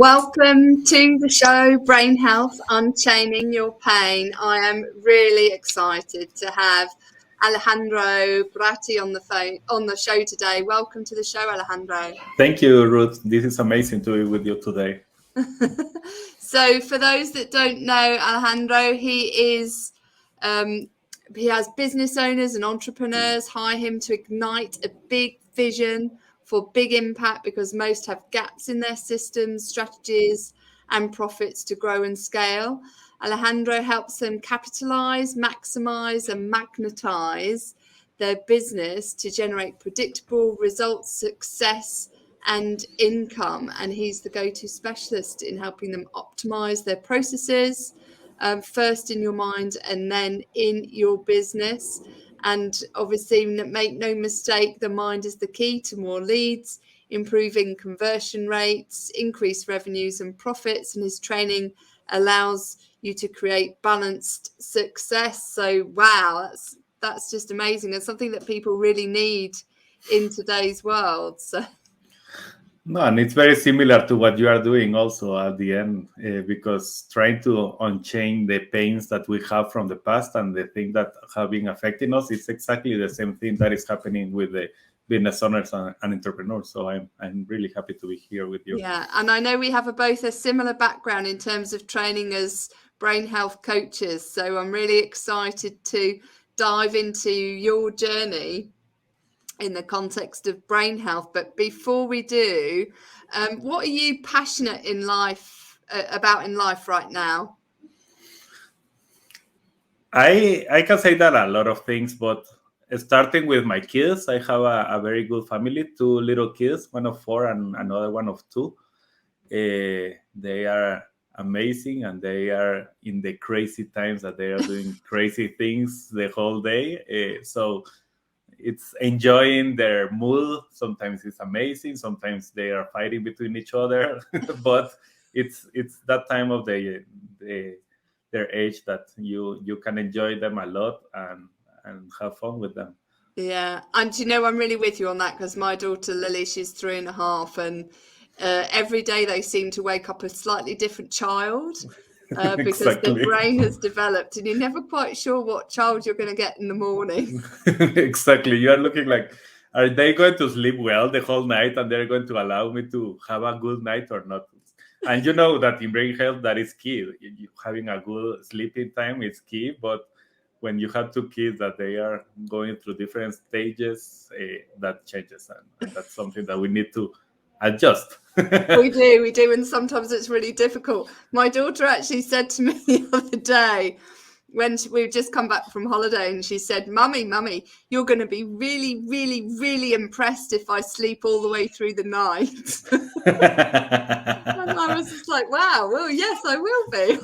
Welcome to the show, Brain Health, Unchaining Your Pain. I am really excited to have Alejandro Bratti on the show today. Welcome to the show, Alejandro. Thank you, Ruth. This is amazing to be with you today. So, for those that don't know Alejandro, he has business owners and entrepreneurs hire him to ignite a big vision for big impact, because most have gaps in their systems, strategies, and profits to grow and scale. Alejandro helps them capitalize, maximize, and magnetise their business to generate predictable results, success, and income. And he's the go-to specialist in helping them optimize their processes, first in your mind and then in your business. And obviously, make no mistake, the mind is the key to more leads, improving conversion rates, increased revenues and profits. And his training allows you to create balanced success. So, wow, that's just amazing. It's something that people really need in today's world. So. No, and it's very similar to what you are doing also at the end, because trying to unchain the pains that we have from the past and the things that have been affecting us, it's exactly the same thing that is happening with the business owners and entrepreneurs. So I'm really happy to be here with you. Yeah, and I know we have both a similar background in terms of training as brain health coaches. So I'm really excited to dive into your journey in the context of brain health. But before we do, what are you passionate about in life right now? I can say that a lot of things, but starting with my kids, I have a very good family, 2 little kids, one of 4 and another one of 2. They are amazing, and they are in the crazy times that they are doing crazy things the whole day. So it's enjoying their mood. Sometimes it's amazing. Sometimes they are fighting between each other, but it's that time of their age that you can enjoy them a lot and have fun with them. Yeah, and I'm really with you on that, because my daughter Lily, she's 3.5, and every day they seem to wake up a slightly different child. Because Exactly. the brain has developed, and you're never quite sure what child you're going to get in the morning. Exactly. You are looking like, are they going to sleep well the whole night, and they're going to allow me to have a good night or not? And you know that in brain health, that is key. Having a good sleeping time is key, but when you have 2 kids that they are going through different stages, that changes, and that's something that we need to adjust. We do, and sometimes it's really difficult. My daughter actually said to me the other day, when we've just come back from holiday, and she said, Mummy, you're going to be really, really, really impressed if I sleep all the way through the night. And I was just like, wow, well, yes, I will be.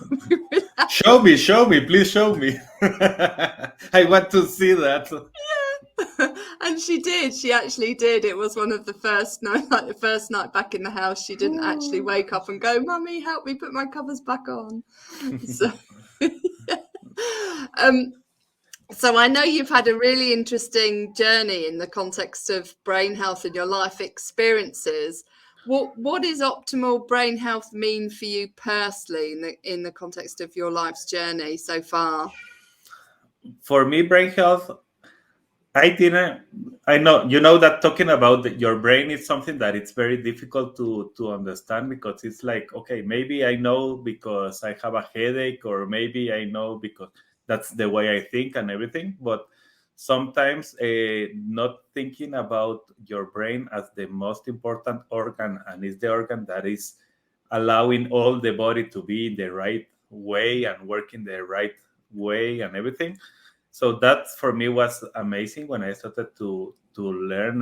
Show me, please show me. I want to see that. Yeah. And she did. She actually did. It was one of the first night back in the house. She didn't actually wake up and go, Mummy, help me put my covers back on. So, yeah. So I know you've had a really interesting journey in the context of brain health and your life experiences. What does optimal brain health mean for you personally in the context of your life's journey so far? For me, brain health, I know that talking about your brain is something that it's very difficult to understand, because it's like, okay, maybe I know because I have a headache, or maybe I know because that's the way I think and everything. But sometimes not thinking about your brain as the most important organ, and is the organ that is allowing all the body to be in the right way and working the right way and everything. So that for me was amazing when I started to learn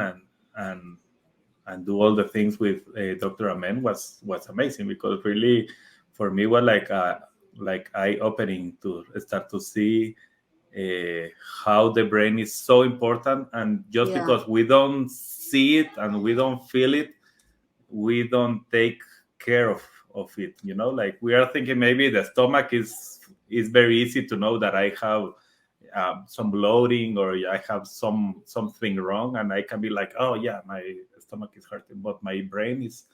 and do all the things with Dr. Amen was amazing, because really for me was like eye opening to start to see how the brain is so important, and just because we don't see it and we don't feel it, we don't take care of it. Like we are thinking maybe the stomach is very easy to know that I have some bloating, or I have something wrong, and I can be like, oh yeah, my stomach is hurting, but my brain is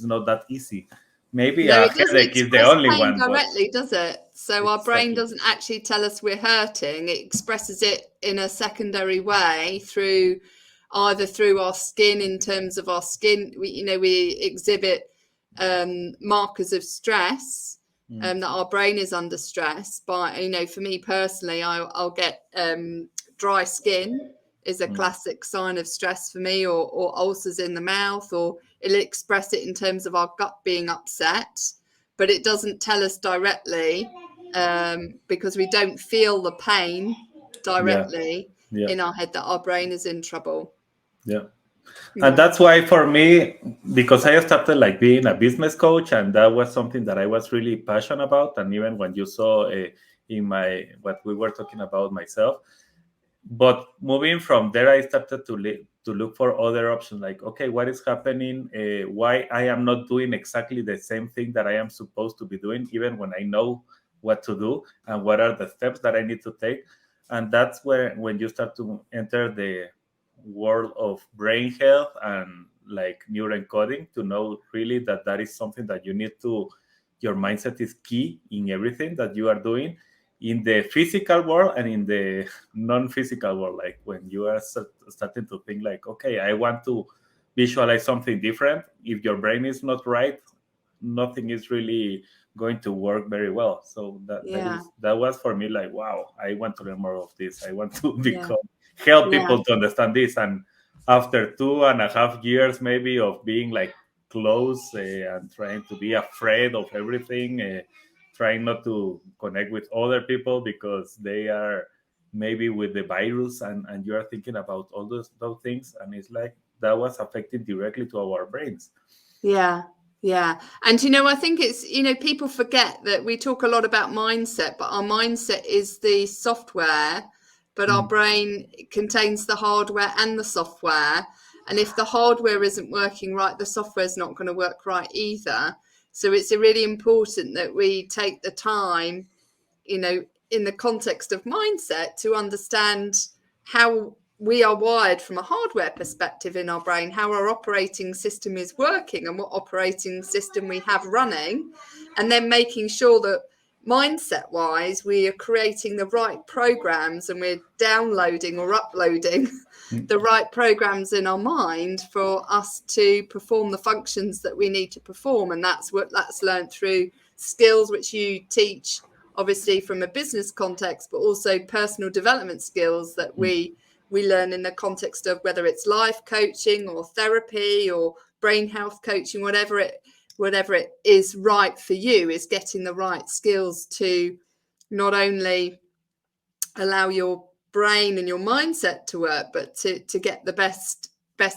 not that easy. maybe No, a it doesn't headache is the express only pain one, but directly, does it? So our brain exactly. doesn't actually tell us we're hurting. It expresses it in a secondary way through either through our skin, in terms of our skin. We exhibit markers of stress, Mm, that our brain is under stress. By, for me personally, I'll get dry skin is a mm, classic sign of stress for me, or ulcers in the mouth, or it'll express it in terms of our gut being upset, but it doesn't tell us directly, because we don't feel the pain yeah, directly yeah, in our head, that our brain is in trouble. yeah. And Yeah. that's why for me, because I started like being a business coach, and that was something that I was really passionate about. And even when you saw in my what we were talking about myself, but moving from there, I started to look for other options. Like, okay, what is happening? Why I am not doing exactly the same thing that I am supposed to be doing, even when I know what to do and what are the steps that I need to take. And that's where when you start to enter the world of brain health and like neuroencoding, to know really that that is something that you need to. Your mindset is key in everything that you are doing in the physical world and in the non-physical world. Like when you are starting to think like, okay, I want to visualize something different. If your brain is not right, nothing is really going to work very well. So Yeah. that was for me like, wow, I want to learn more of this. I want to Yeah. become help Yeah. people to understand this. And after 2.5 years maybe of being like close and trying to be afraid of everything, trying not to connect with other people because they are maybe with the virus, and you are thinking about all those things, and it's like that was affecting directly to our brains. Yeah. Yeah. And, I think it's, people forget that we talk a lot about mindset, but our mindset is the software, but our Mm, brain contains the hardware and the software. And if the hardware isn't working right, the software's not going to work right either. So it's really important that we take the time, in the context of mindset, to understand how we are wired from a hardware perspective in our brain, how our operating system is working and what operating system we have running, and then making sure that mindset wise we are creating the right programs and we're downloading or uploading mm, the right programs in our mind for us to perform the functions that we need to perform. And that's learned through skills which you teach, obviously from a business context, but also personal development skills that mm. we learn in the context of whether it's life coaching or therapy or brain health coaching, whatever it is right for you, is getting the right skills to not only allow your brain and your mindset to work, but to get the best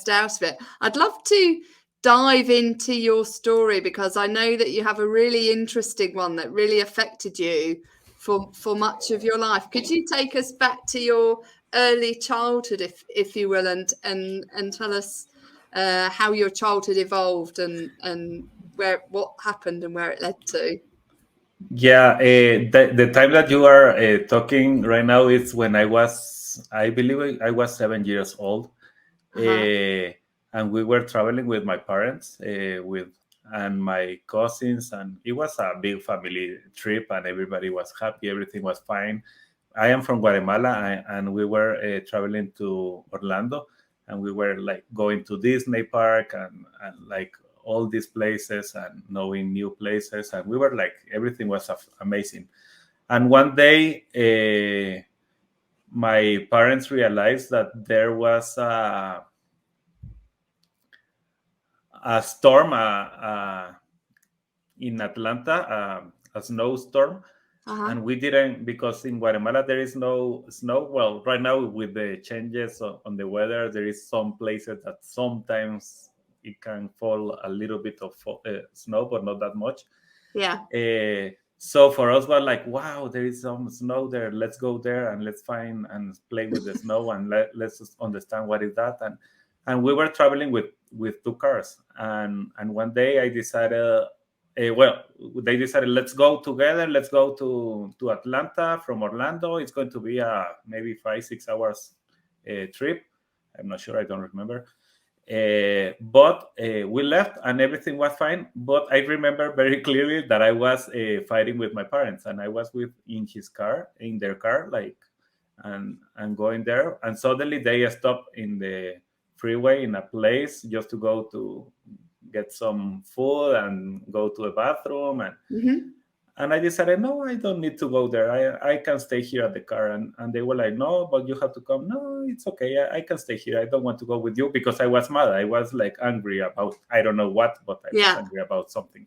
out of it. I'd love to dive into your story, because I know that you have a really interesting one that really affected you for much of your life. Could you take us back to your early childhood, if you will, and tell us how your childhood evolved, and what happened and where it led to? Yeah, the time that you are talking right now is when I believe I was 7 years old, Uh-huh. and we were traveling with my parents, with and my cousins, and it was a big family trip, and everybody was happy, everything was fine. I am from Guatemala, and we were traveling to Orlando, and we were like going to Disney Park and like all these places and knowing new places, and we were like everything was amazing. And one day, my parents realized that there was a storm in Atlanta, a snowstorm, Uh-huh. and we didn't, because in Guatemala there is no snow. Well, right now with the changes on the weather, there is some places that sometimes it can fall a little bit of snow, but not that much. Yeah. So for us, was like, wow, there is some snow there. Let's go there and let's find and play with the snow, and let's just understand what is that. And we were traveling with two cars, and one day I decided, well, they decided, let's go together. Let's go to Atlanta from Orlando. It's going to be a maybe 5-6 hours trip. I'm not sure. I don't remember. But we left and everything was fine. But I remember very clearly that I was fighting with my parents, and I was in their car, like, and going there. And suddenly they stopped in the freeway in a place just to go to get some food and go to the bathroom. And I decided, no, I don't need to go there. I can stay here at the car. And they were like, no, but you have to come. No, it's okay. I can stay here. I don't want to go with you, because I was mad. I was like angry about, I don't know what, but I was angry about something.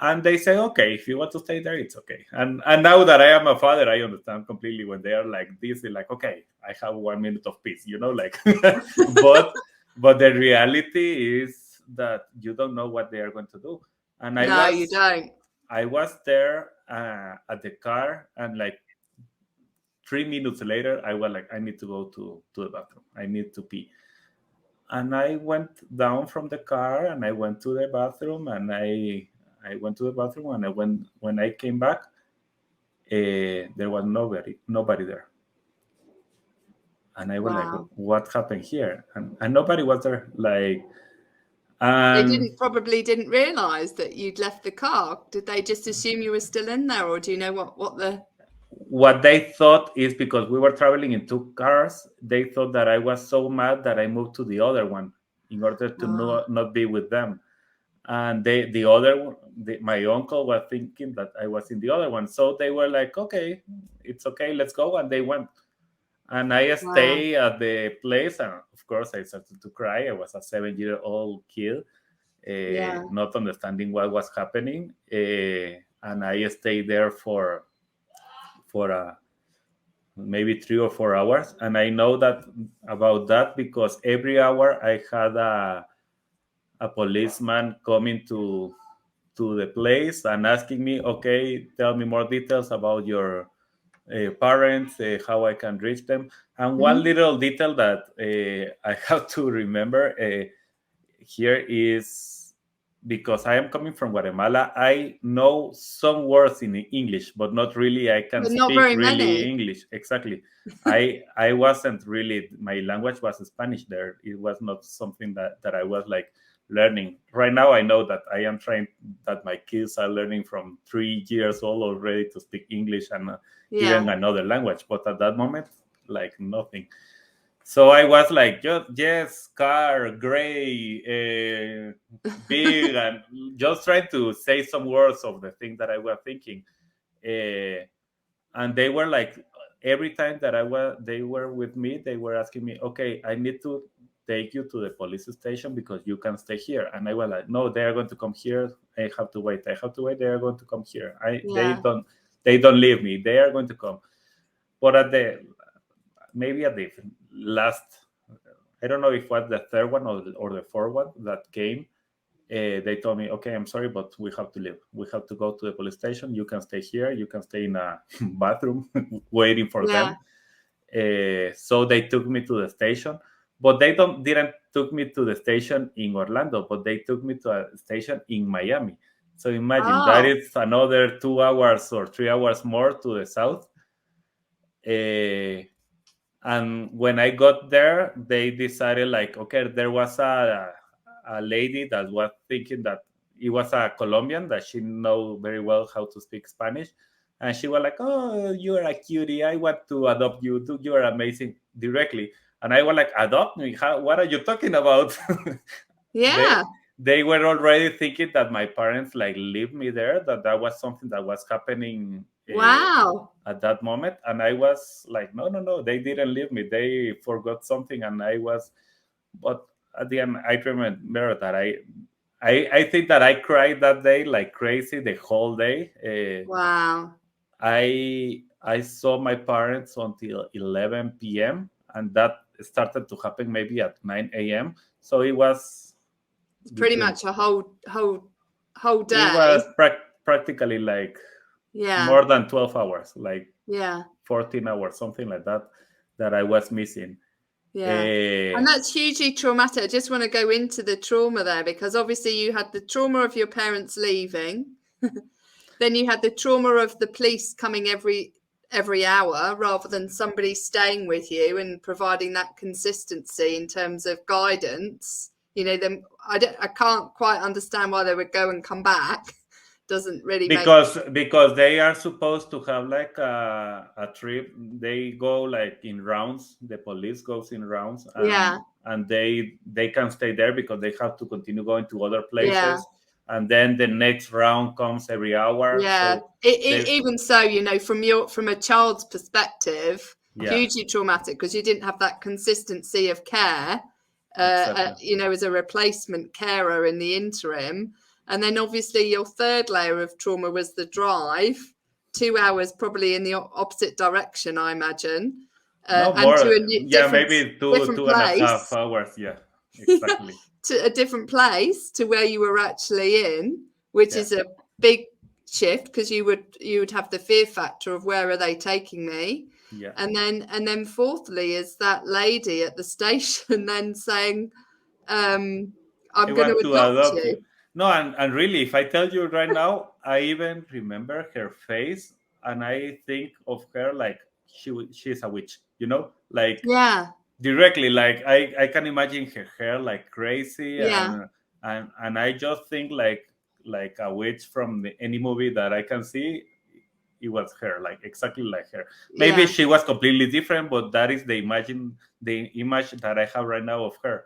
And they say, okay, if you want to stay there, it's okay. And now that I am a father, I understand completely when they are like this. They're like, okay, I have 1 minute of peace, like. but the reality is that you don't know what they are going to do. And you don't. I was there at the car, and like 3 minutes later, I was like, I need to go to the bathroom. I need to pee. And I went down from the car, and I went to the bathroom, and I went to the bathroom, and when I came back, there was nobody there. And I was like, what happened here? And nobody was there. Like, they probably didn't realize that you'd left the car. Did they just assume you were still in there, or do you know what they thought is, because we were traveling in 2 cars, they thought that I was so mad that I moved to the other one in order to not be with them. And my uncle was thinking that I was in the other one. So they were like, okay, it's okay, let's go. And they went. And I stayed at the place, and of course I started to cry. I was a 7-year-old kid, not understanding what was happening. And I stayed there for maybe 3 or 4 hours. And I know that about that because every hour I had a policeman coming to the place and asking me, okay, tell me more details about your parents, how I can reach them. And one little detail that I have to remember here is, because I am coming from Guatemala, I know some words in English, but not really. I can speak really many. English. Exactly. I wasn't really, my language was Spanish there. It was not something that I was like learning. Right now, I know that I am trying, that my kids are learning from 3 years old already to speak English and even another language. But at that moment, like nothing. So I was like, yes, car, gray, big, and just trying to say some words of the thing that I was thinking. And they were like, every time that they were with me, they were asking me, okay, I need to take you to the police station because you can stay here. And I was like, no, they are going to come here. I have to wait. They are going to come here. They don't leave me. They are going to come. But maybe at the last, I don't know if it was the third one or the fourth one that came, they told me, okay, I'm sorry, but we have to leave. We have to go to the police station. You can stay here. You can stay in a bathroom waiting for them. So they took me to the station, but they didn't took me to the station in Orlando, but they took me to a station in Miami. So imagine that is another 2 hours or 3 hours more to the south. And when I got there, they decided like, okay, there was a lady that was thinking that it was a Colombian, that she know very well how to speak Spanish. And she was like, oh, you're a cutie. I want to adopt you. You are amazing, directly. And I was like, adopt me? What are you talking about? They were already thinking that my parents like leave me there, that was something that was happening at that moment. And I was like, no, they didn't leave me. They forgot something. And but at the end, I remember that I think that I cried that day like crazy the whole day. I saw my parents until 11 p.m. and that started to happen maybe at 9 a.m. So it was pretty much a whole day. It was practically like more than 12 hours, like 14 hours, something like that I was missing. And that's hugely traumatic. I just want to go into the trauma there, because obviously you had the trauma of your parents leaving. Then you had the trauma of the police coming every every hour, rather than somebody staying with you and providing that consistency in terms of guidance. Then I can't quite understand why they would go and come back. Doesn't really make because they are supposed to have like a trip. They go like in rounds. The police goes in rounds, yeah, and they can stay there because they have to continue going to other yeah. places, and then the next round comes every hour. Yeah, So they even so, from a child's perspective, yeah, hugely traumatic because you didn't have that consistency of care, exactly. as a replacement carer in the interim. And then obviously your third layer of trauma was the drive, 2 hours probably in the opposite direction, I imagine, No and to more. a Yeah, different maybe two different two and a half place. hours. Yeah, exactly. To a different place to where you were actually in, which Yeah, is a big shift because you would have the fear factor of where are they taking me. yeah. And then fourthly is that lady at the station then saying, I I'm going to want to adopt adopt you. you. No, and really, if I tell you right now, I even remember her face, and I think of her like she's a witch. Like Yeah, directly. Like I can imagine her hair like crazy, yeah, and I just think like a witch from any movie that I can see. It was her, like exactly like her. Maybe yeah. she was completely different, but that is the image that I have right now of her.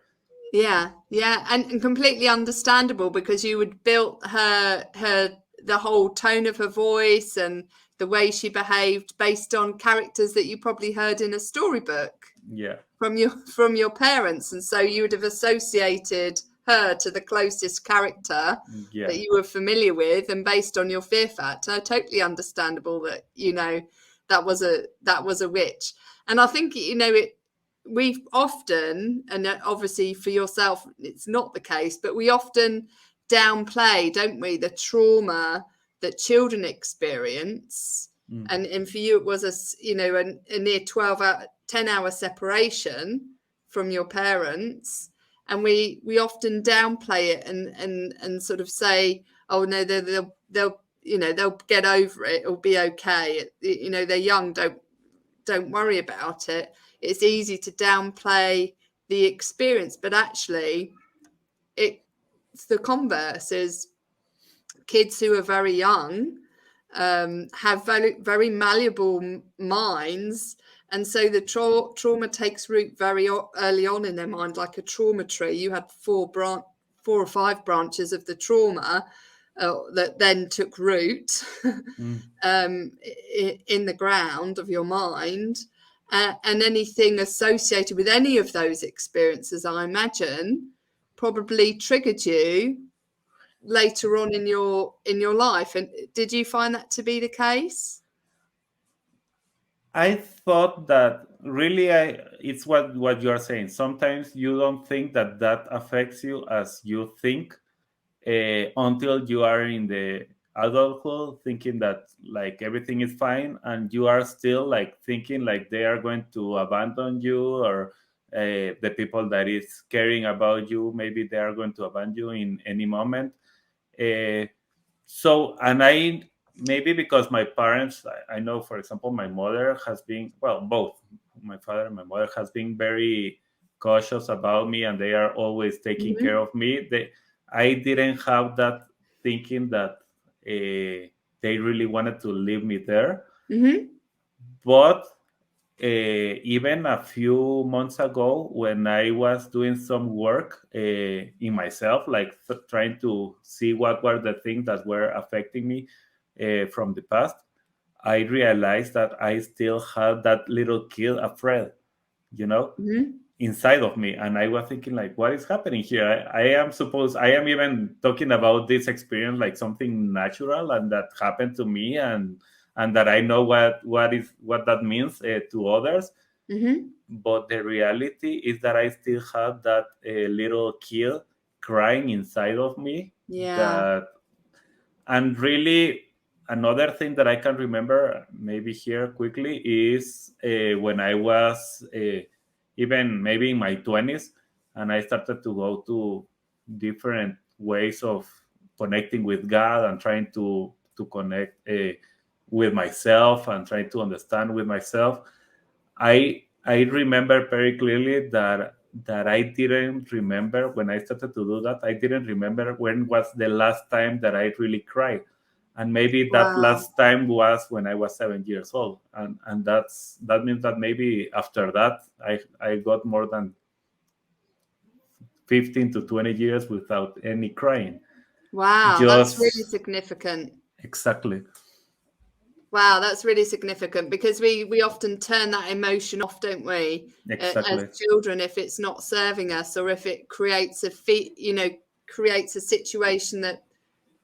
Yeah, yeah, and completely understandable because you would build the whole tone of her voice and the way she behaved based on characters that you probably heard in a storybook Yeah, from your parents, and so you would have associated her to the closest character yeah. that you were familiar with, and based on your fear factor, totally understandable that that was a witch. And I think it we've often, and obviously for yourself it's not the case, but we often downplay, don't we, the trauma that children experience. Mm. And for you it was a near 10-hour separation from your parents, and we often downplay it and sort of say, oh no, they'll get over it, it'll be okay, they're young, don't worry about it. It's easy to downplay the experience, but actually it's the converse. Is kids who are very young have very, very malleable minds, and so the trauma takes root very early on in their mind, like a trauma tree. You had four or five branches of the trauma that then took root Mm. in the ground of your mind, and anything associated with any of those experiences, I imagine, probably triggered you later on in your life. And did you find that to be the case? I thought that really, it's what you are saying. Sometimes you don't think that affects you as you think, until you are in the adulthood, thinking that like everything is fine, and you are still like thinking like they are going to abandon you, or the people that is caring about you, maybe they are going to abandon you in any moment. Uh, so, and I, maybe because my parents, I know, for example, my mother has been, well, both my father and my mother has been very cautious about me, and they are always taking care Mm-hmm. of me. I didn't have that thinking that they really wanted to leave me there. Mm-hmm. But even a few months ago, when I was doing some work in myself, like trying to see what were the things that were affecting me from the past, I realized that I still had that little kid afraid, you know, Mm-hmm. inside of me. And I was thinking, like, what is happening here? I am even talking about this experience like something natural and that happened to me, and that I know what that means to others. Mm-hmm. But the reality is that I still have that little kid crying inside of me. Yeah. That And really, another thing that I can remember, maybe here quickly, is when I was even maybe in my 20s, and I started to go to different ways of connecting with God and trying to connect with myself and trying to understand with myself, I remember very clearly that I didn't remember when I started to do that. I didn't remember when was the last time that I really cried, and maybe that Wow. last time was when I was 7 years old, and that means that maybe after that I got more than 15 to 20 years without any crying. Wow, that's really Just significant. exactly, Wow, that's really significant because we often turn that emotion off, don't we? As exactly. children, if it's not serving us, or if it creates creates a situation that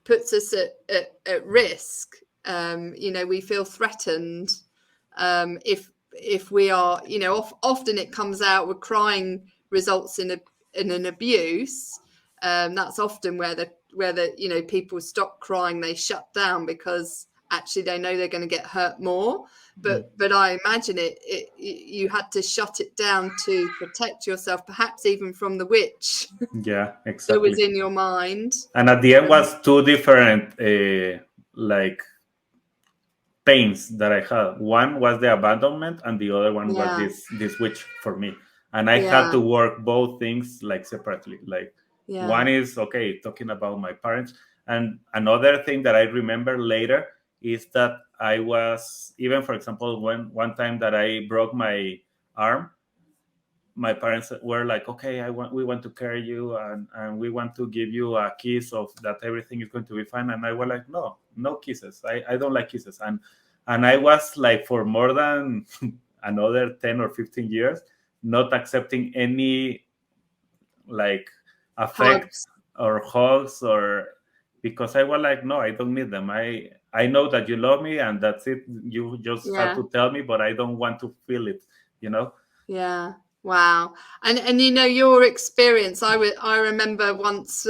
puts us at risk. We feel threatened. If we are, often it comes out with crying results in an abuse. That's often where the people stop crying, they shut down because actually they know they're going to get hurt more. But I imagine you had to shut it down to protect yourself, perhaps even from the witch Yeah, that was exactly. in your mind. And at the end was two different like pains that I had. One was the abandonment, and the other one was Yeah, this witch for me. And I had yeah, to work both things like separately. Like yeah. one is okay, talking about my parents, and another thing that I remember later is that I was even, for example, when one time that I broke my arm, my parents were like, okay, we want to carry you, and we want to give you a kiss of that everything is going to be fine. And I was like, no kisses. I don't like kisses. And I was like, for more than another 10 or 15 years, not accepting any like affect Hugs. or hugs, or because I was like, no, I don't need them. I know that you love me and that's it. You just have Yeah, to tell me, but I don't want to feel it, you know? yeah. Wow. And your experience. I remember once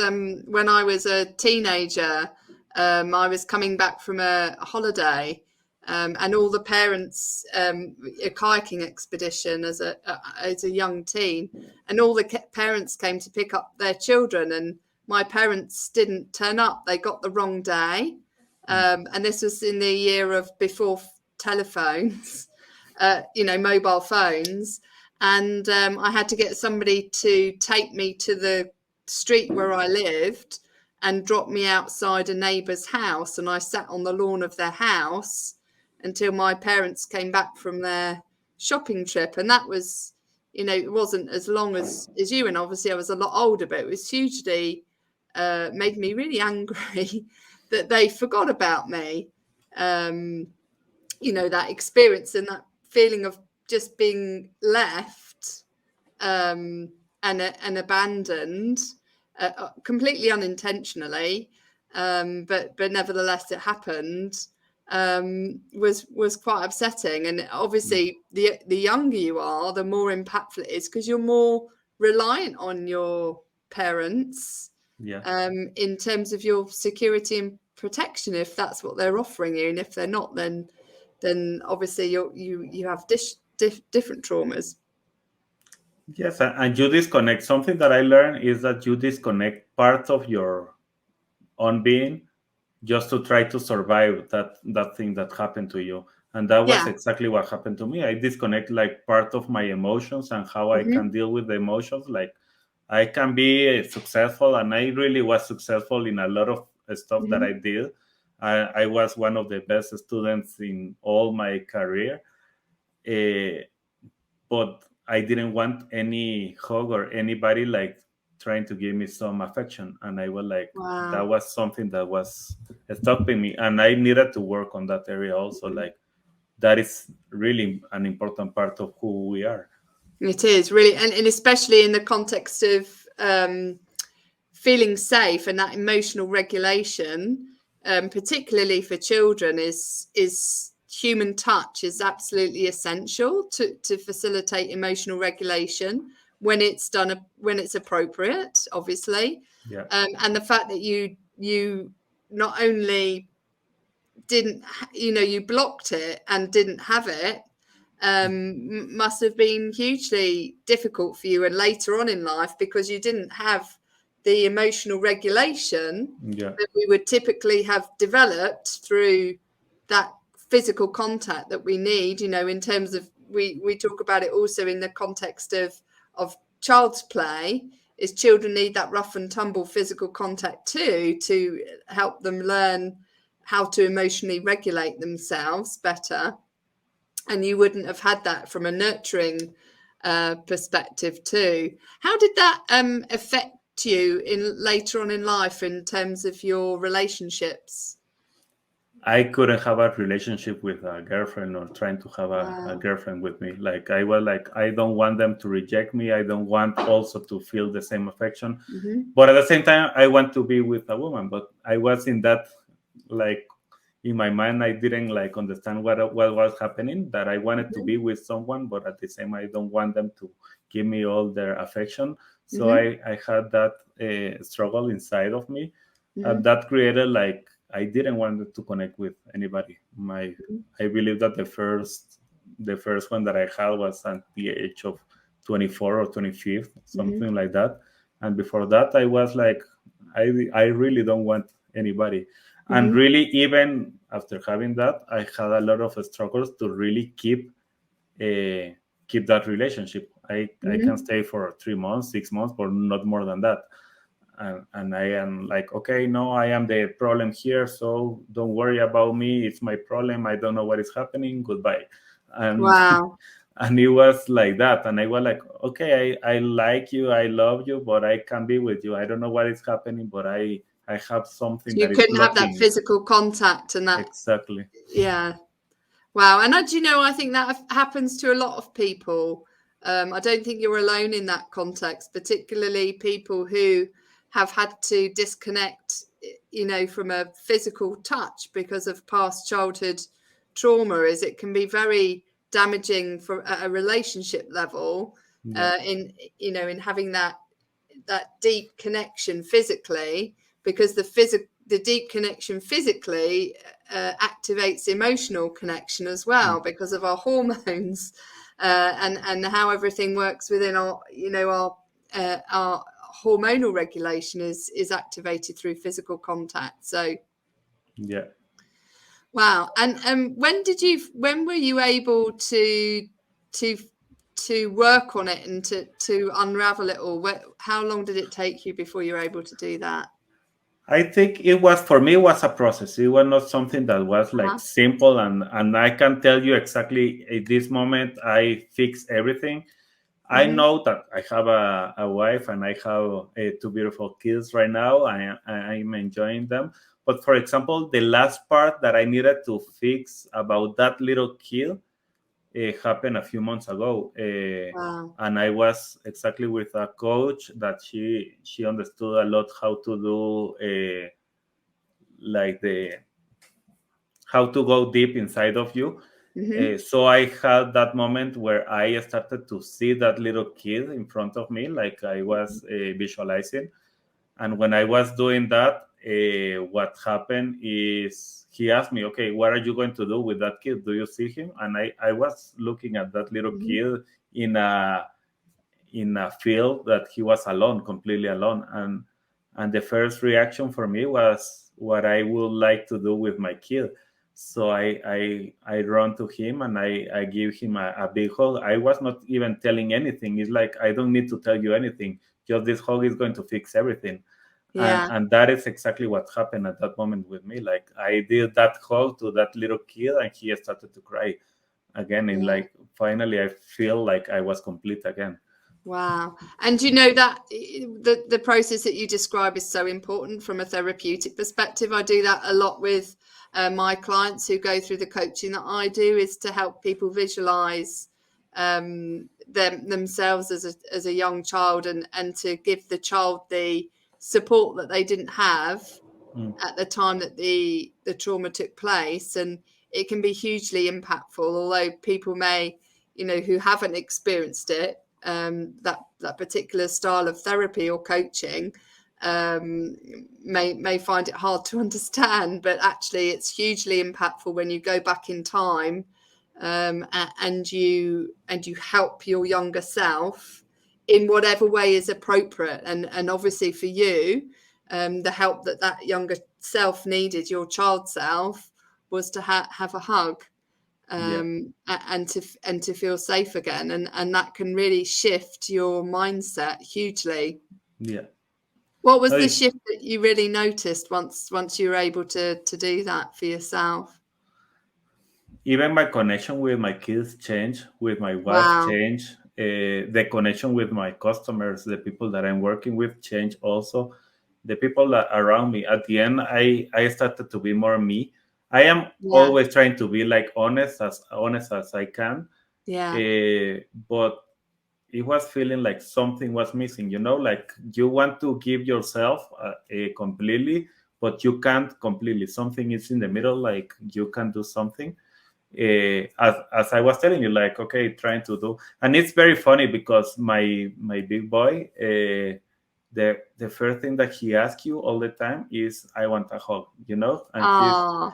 when I was a teenager, I was coming back from a holiday, and all the parents, a kayaking expedition as a young teen, and all the parents came to pick up their children, and my parents didn't turn up. They got the wrong day, and this was in the year of before telephones, mobile phones, and I had to get somebody to take me to the street where I lived and drop me outside a neighbour's house, and I sat on the lawn of their house until my parents came back from their shopping trip. And that was, it wasn't as long as you, and obviously I was a lot older, but it was hugely made me really angry that they forgot about me. That experience and that feeling of just being left, and abandoned, completely unintentionally, but nevertheless it happened, was quite upsetting. And obviously the younger you are, the more impactful it is, because you're more reliant on your parents, Yeah. in terms of your security and protection, if that's what they're offering you. And if they're not, then obviously you have different traumas. Yes, and you disconnect. Something that I learned is that you disconnect parts of your own being just to try to survive that thing that happened to you. And that was Yeah. exactly what happened to me. I disconnect like part of my emotions and how I Hmm. can deal with the emotions. Like I can be successful, and I really was successful in a lot of stuff that I Hmm. did. I was one of the best students in all my career. Uh, but I didn't want any hug or anybody like trying to give me some affection. And I was like, that Wow. was something that was stopping me. And I needed to work on that area also. Like, that is really an important part of who we are. It is really, and especially in the context of feeling safe, and that emotional regulation, particularly for children, is human touch is absolutely essential to facilitate emotional regulation when it's done, when it's appropriate, obviously. Yeah. And the fact that you not only didn't, you blocked it and didn't have it, must have been hugely difficult for you, and later on in life, because you didn't have the emotional regulation Yeah. that we would typically have developed through that physical contact that we need, in terms of, we talk about it also in the context of child's play, is children need that rough and tumble physical contact too, to help them learn how to emotionally regulate themselves better. And you wouldn't have had that from a nurturing perspective too. How did that affect you later on in life in terms of your relationships? I couldn't have a relationship with a girlfriend or trying to have a Wow. girlfriend with me. Like I was like, I don't want them to reject me. I don't want also to feel the same affection. Mm-hmm. But at the same time, I want to be with a woman. But I was in that, like, in my mind, I didn't like understand what was happening, that I wanted to be with someone, but at the same, I don't want them to give me all their affection. So Mm-hmm. I had that struggle inside of me. Mm-hmm. That created like, I didn't want to connect with anybody. I believe that the first one that I had was at the age of 24 or 25, something like that. And before that, I was like, I really don't want anybody. And Mm-hmm. really, even after having that, I had a lot of struggles to really keep that relationship. I can Mm-hmm. stay for 3 months, 6 months, but not more than that. And I am like, okay, no, I am the problem here, so don't worry about me. It's my problem. I don't know what is happening. Goodbye. And Wow. and it was like that. And I was like, okay, I like you, I love you, but I can't be with you. I don't know what is happening, but I have something So you that is couldn't have that blocking. physical contact and that, Exactly. yeah. Wow. And I think that happens to a lot of people. I don't think you're alone in that context, particularly people who have had to disconnect, from a physical touch because of past childhood trauma. Is it can be very damaging for at a relationship level, Yeah. in having that deep connection physically, because the deep connection physically activates emotional connection as well because of our hormones, and how everything works within our hormonal regulation is activated through physical contact. So Yeah. wow. And when were you able to work on it and to unravel it all? How long did it take you before you were able to do that? I think it was, for me, it was a process. It was not something that was like Uh-huh. simple, and I can tell you exactly at this moment I fix everything. I Mm-hmm. know that I have a wife and I have two beautiful kids right now. I'm enjoying them. But for example, the last part that I needed to fix about that little kid happened a few months ago. Wow. And I was exactly with a coach that she understood a lot how to do like the how to go deep inside of you. Mm-hmm. So I had that moment where I started to see that little kid in front of me, like I was visualizing. And when I was doing that, what happened is he asked me, okay, what are you going to do with that kid? Do you see him? And I was looking at that little Mm-hmm. kid in a field that he was alone, completely alone. And the first reaction for me was what I would like to do with my kid. So I run to him and I give him a big hug. I was not even telling anything. It's like, I don't need to tell you anything. Just this hug is going to fix everything. Yeah. And that is exactly what happened at that moment with me. Like I did that hug to that little kid and he started to cry again. And Yeah. like finally I feel like I was complete again. Wow. And you know that the process that you describe is so important from a therapeutic perspective. I do that a lot with my clients who go through the coaching that I do, is to help people visualize themselves as a young child, and to give the child the support that they didn't have Mm. at the time that the trauma took place. And it can be hugely impactful, although people may, who haven't experienced it, that particular style of therapy or coaching, may find it hard to understand. But actually it's hugely impactful when you go back in time, and you help your younger self in whatever way is appropriate. And obviously for you, the help that younger self needed, your child self, was to have a hug, Yeah. and to feel safe again, and that can really shift your mindset hugely. Yeah. What was No, the shift that you really noticed once you were able to do that for yourself? even my connection with my kids changed, with my wife Wow. changed, the connection with my customers, the people that I'm working with changed also. The people that around me, at the end, I started to be more me. I am Yeah. always trying to be like honest as I can, Yeah. but it was feeling like something was missing, like you want to give yourself completely, but you can't completely. Something is in the middle, like you can do something. As I was telling you, like, okay, trying to do. And it's very funny because my big boy, the first thing that he asks you all the time is, I want a hug, and he's Ah.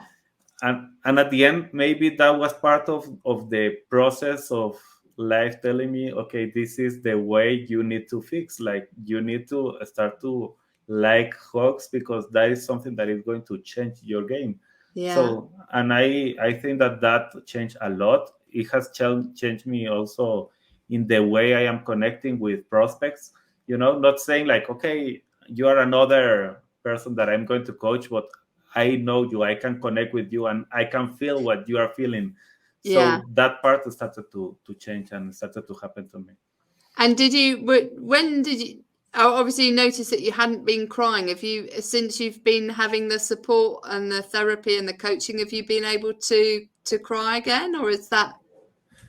and at the end, maybe that was part of the process of life telling me, okay, this is the way you need to fix. Like, you need to start to like hugs, because that is something that is going to change your game. Yeah. So, and I think that changed a lot. It has changed me also in the way I am connecting with prospects. Not saying like, okay, you are another person that I'm going to coach, but I know you, I can connect with you, and I can feel what you are feeling. Yeah. So that part started to change and started to happen to me. And when did you, obviously you noticed that you hadn't been crying. Have you, since you've been having the support and the therapy and the coaching, have you been able to cry again, or is that?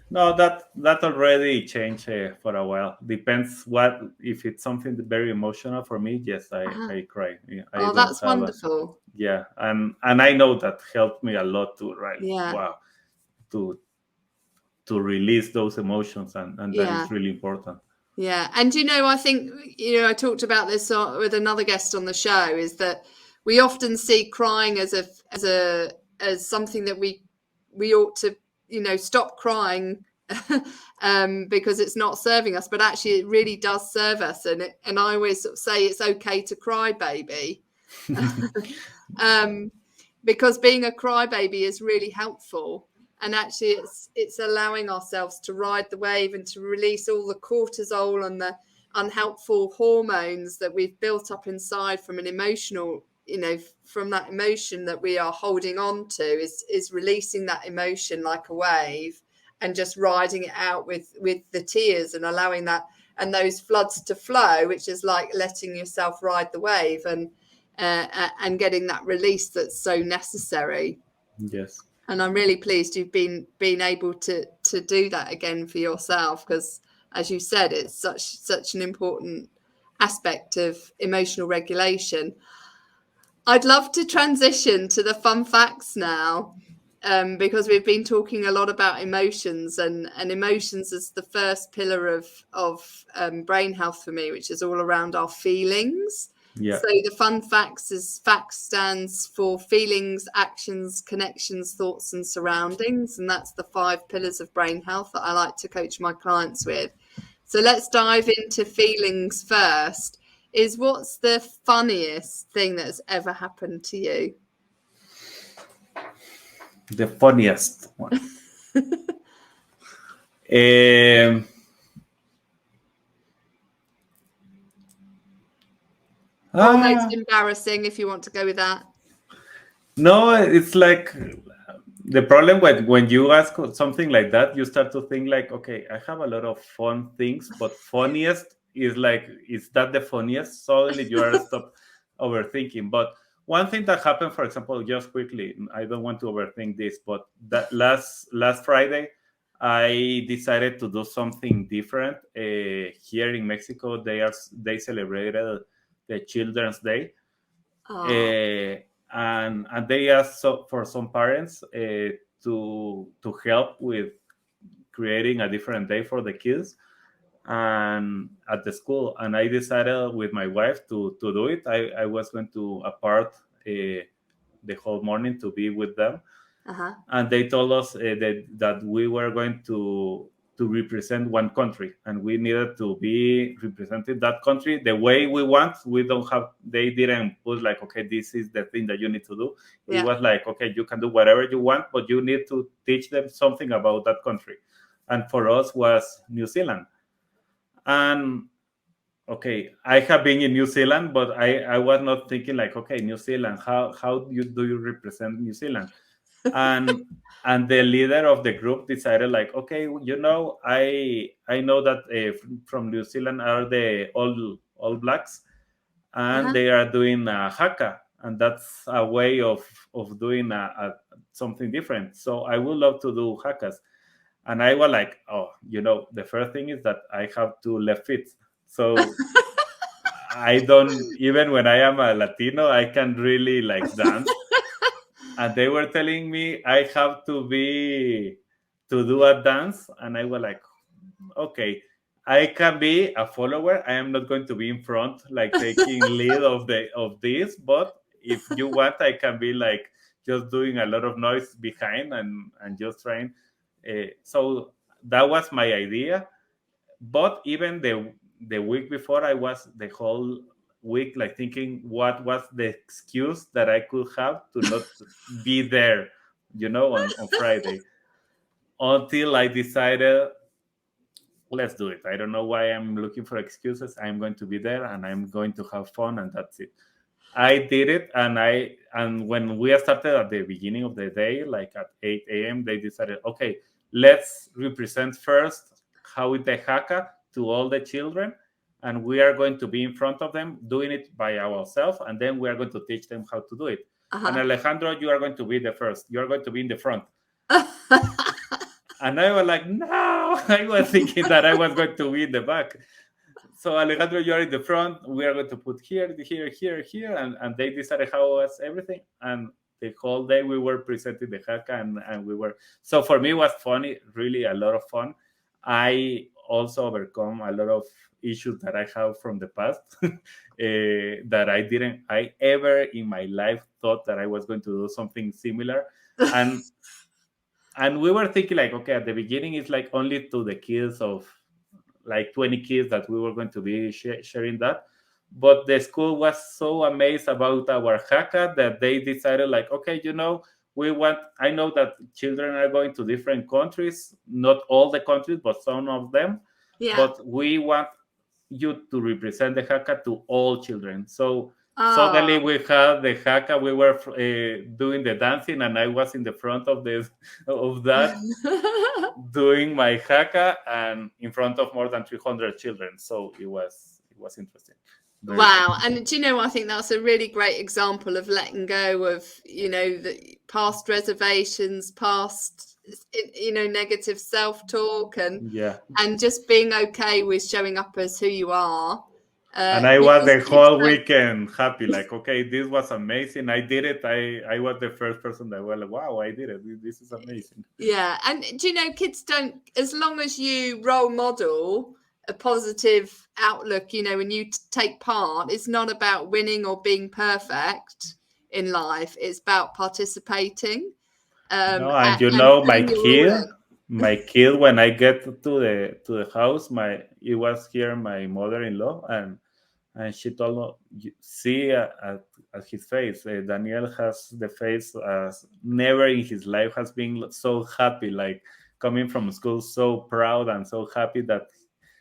No, that already changed for a while. Depends what, if it's something very emotional for me. Yes, I Uh-huh. I cry. Yeah, I Oh, don't that's have wonderful. yeah, and I know that helped me a lot to write. Yeah. Wow, to release those emotions, and that Yeah. is really important. Yeah. And I think, I talked about this with another guest on the show, is that we often see crying as something that we ought to, stop crying, because it's not serving us, but actually it really does serve us. And I always sort of say it's okay to cry, baby. um, because being a crybaby is really helpful, and actually it's allowing ourselves to ride the wave and to release all the cortisol and the unhelpful hormones that we've built up inside from an emotional, from that emotion that we are holding on to, is releasing that emotion like a wave, and just riding it out with the tears, and allowing that and those floods to flow, which is like letting yourself ride the wave, and getting that release that's so necessary. Yes. And I'm really pleased you've been able to do that again for yourself, because, as you said, it's such an important aspect of emotional regulation. I'd love to transition to the fun facts now, because we've been talking a lot about emotions, and emotions is the first pillar of brain health for me, which is all around our feelings. Yeah. So the fun facts is facts stands for feelings, actions, connections, thoughts, and surroundings, and that's the 5 pillars of brain health that I like to coach my clients with. So let's dive into feelings first. What's the funniest thing that's ever happened to you? The funniest one. Um, Or most ah, embarrassing, if you want to go with that. no, it's like the problem when you ask something like that, you start to think like, okay, I have a lot of fun things, but funniest is like, is that the funniest? Suddenly you are stop overthinking. But one thing that happened, for example, just quickly, I don't want to overthink this, but that last Friday, I decided to do something different. Here in Mexico, they celebrated the Children's Day, Oh, uh, and they asked for some parents to help with creating a different day for the kids and at the school. And I decided with my wife to do it. I was going to apart the whole morning to be with them, uh-huh. and they told us that we were going to represent one country, and we needed to be representing that country the way we want. They didn't put like, okay, this is the thing that you need to do. It was like, okay, you can do whatever you want, but you need to teach them something about that country. And for us was New Zealand. And okay, I have been in New Zealand, but I was not thinking like, okay, New Zealand, how do you represent New Zealand? And the leader of the group decided like, okay, I know that from New Zealand are the all blacks, and they are doing a haka, and that's a way of doing something different. So I would love to do hakas. And I was like, oh, the first thing is that I have 2 left feet, so I don't, even when I am a Latino, I can really like dance. And they were telling me I have to do a dance, and I was like, okay, I can be a follower. I am not going to be in front, like taking lead of this. But if you want, I can be like just doing a lot of noise behind and just trying. So that was my idea. But even the week before, I was the whole week like thinking what was the excuse that I could have to not be there, on Friday, until I decided, let's do it. I don't know why I'm looking for excuses. I'm going to be there and I'm going to have fun, and that's it. I did it, and when we started at the beginning of the day, like at 8 a.m., they decided, okay, let's represent first how is the haka to all the children, and we are going to be in front of them doing it by ourselves, and then we are going to teach them how to do it. And Alejandro, you are going to be the first. You are going to be in the front. And I was like, no, I was thinking that I was going to be in the back. So Alejandro, you are in the front. We are going to put here, and they decided how was everything. And the whole day we were presenting the haka, and we were. So for me, it was funny, really a lot of fun. I also overcome a lot of issues that I have from the past that I ever in my life thought that I was going to do something similar. And we were thinking like, okay, at the beginning it's like only to the kids of like 20 kids that we were going to be sharing that. But the school was so amazed about our haka that they decided like, okay, I know that children are going to different countries, not all the countries, but some of them. But we want you to represent the haka to all children. So suddenly we had the haka, we were doing the dancing, and I was in the front of that doing my haka, and in front of more than 300 children. So it was interesting. Wow. And do I think that's a really great example of letting go of, the past reservations, past, negative self-talk, and just being okay with showing up as who you are. And I was the whole weekend happy, like, okay, this was amazing. I did it. I was the first person that was like, wow, I did it. This is amazing. Yeah. And kids don't, as long as you role model a positive outlook, when you take part, it's not about winning or being perfect in life. It's about participating. My kid, when I get to the house, it was here my mother-in-law, and she told me, see at his face, Daniel has the face as never in his life has been so happy, like coming from school, so proud and so happy that